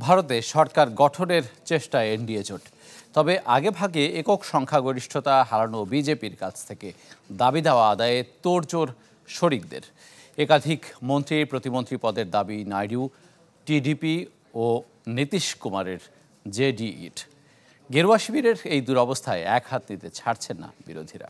ভারতে সরকার গঠনের চেষ্টায় এনডিএ জোট। তবে আগেভাগে একক সংখ্যাগরিষ্ঠতা হারানো বিজেপির কাছ থেকে দাবি দেওয়া আদায়ে তোড়জোড় শরিকদের। একাধিক মন্ত্রী প্রতিমন্ত্রী পদের দাবি নাইডু, টিডিপি ও নীতিশ কুমারের জেডিইউর। গেরুয়া শিবিরের এই দুরবস্থায় এক হাত নিতে ছাড়ছেন না বিরোধীরা।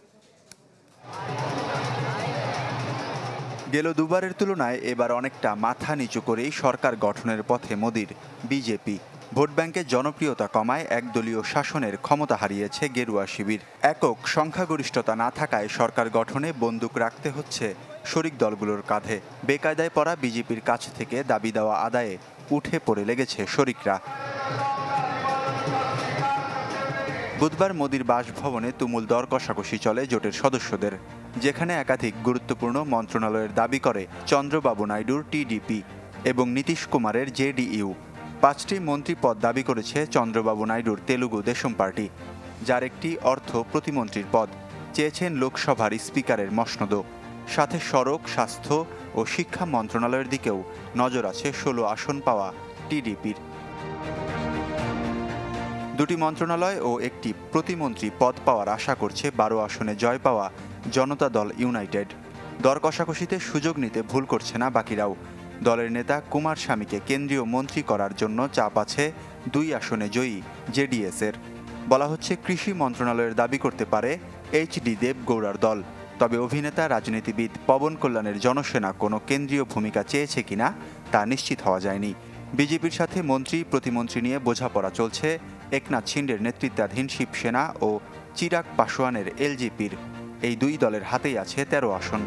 গেল দুবারের তুলনায় এবার অনেকটা মাথা নিচু করেই সরকার গঠনের পথে মোদির বিজেপি। ভোট ব্যাংকের জনপ্রিয়তা কমায় একদলীয় শাসনের ক্ষমতা হারিয়েছে গেরুয়া শিবির। একক সংখ্যাগরিষ্ঠতা না থাকায় সরকার গঠনে বন্দুক রাখতে হচ্ছে শরিক দলগুলোর কাঁধে। বেকায়দায় পড়া বিজেপির কাছ থেকে দাবি দেওয়া আদায়ে উঠে পড়ে লেগেছে শরিকরা। বুধবার মোদির বাসভবনে তুমুল দর কষাকষি চলে জোটের সদস্যদের, যেখানে একাধিক গুরুত্বপূর্ণ মন্ত্রণালয়ের দাবি করে চন্দ্রবাবু নাইডুর টিডিপি এবং নীতিশ কুমারের জেডিইউ। 5টি মন্ত্রী পদ দাবি করেছে চন্দ্রবাবু নাইডুর তেলুগু দেশম পার্টি, যার একটি অর্থ প্রতিমন্ত্রীর পদ চেয়েছেন লোকসভার স্পিকারের মসনদও। সাথে সড়ক, স্বাস্থ্য ও শিক্ষা মন্ত্রণালয়ের দিকেও নজর আছে 16 আসন পাওয়া টিডিপির। দুটি মন্ত্রণালয় ও একটি প্রতিমন্ত্রী পদ পাওয়ার আশা করছে 12 আসনে জয় পাওয়া জনতা দল ইউনাইটেড। দর কষাকষিতে সুযোগ নিতে ভুল করছে না বাকিরাও। দলের নেতা কুমার স্বামীকে কেন্দ্রীয় মন্ত্রী করার জন্য চাপ আছে 2 আসনে জয়ী জেডিএস-এর। বলা হচ্ছে কৃষি মন্ত্রণালয়ের দাবি করতে পারে এইচডি দেবগৌড়ার দল। তবে অভিনেতা রাজনীতিবিদ পবন কল্যাণের জনসেনা কোনো কেন্দ্রীয় ভূমিকা চেয়েছে কিনা তা নিশ্চিত হওয়া যায়নি। বিজেপির সাথে মন্ত্রী প্রতিমন্ত্রী নিয়ে বোঝাপড়া চলছে একনাথ শিন্ডের নেতৃত্বাধীন শিবসেনা ও চিরাগ পাসোয়ানের এলজেপির। এই দুই দলের হাতেই আছে 13 আসন।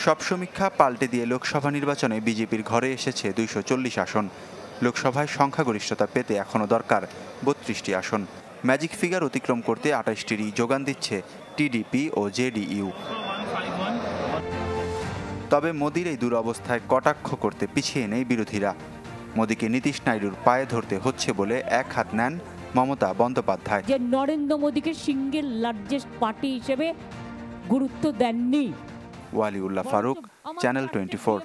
সব সমীক্ষা পাল্টে দিয়ে লোকসভা নির্বাচনে বিজেপির ঘরে এসেছে 240 আসন। লোকসভায় সংখ্যাগরিষ্ঠতা পেতে এখনও দরকার 32টি আসন। ম্যাজিক ফিগার অতিক্রম করতে 28টিরই যোগান দিচ্ছে টিডিপি ও জেডিইউ। তবে মোদির এই দুরবস্থায় কটাক্ষ করতে পিছিয়ে নেই বিরোধীরা। মোদিকে নীতিশ নাইডুর পায়ে ধরতে হচ্ছে বলে এক হাত নেন মমতা বন্দ্যোপাধ্যায়। যে নরেন্দ্র মোদিকে সিঙ্গেল লার্জেস্ট পার্টি হিসেবে গুরুত্ব দেননি। ওয়ালিউল্লাহ ফারুক, চ্যানেল 24।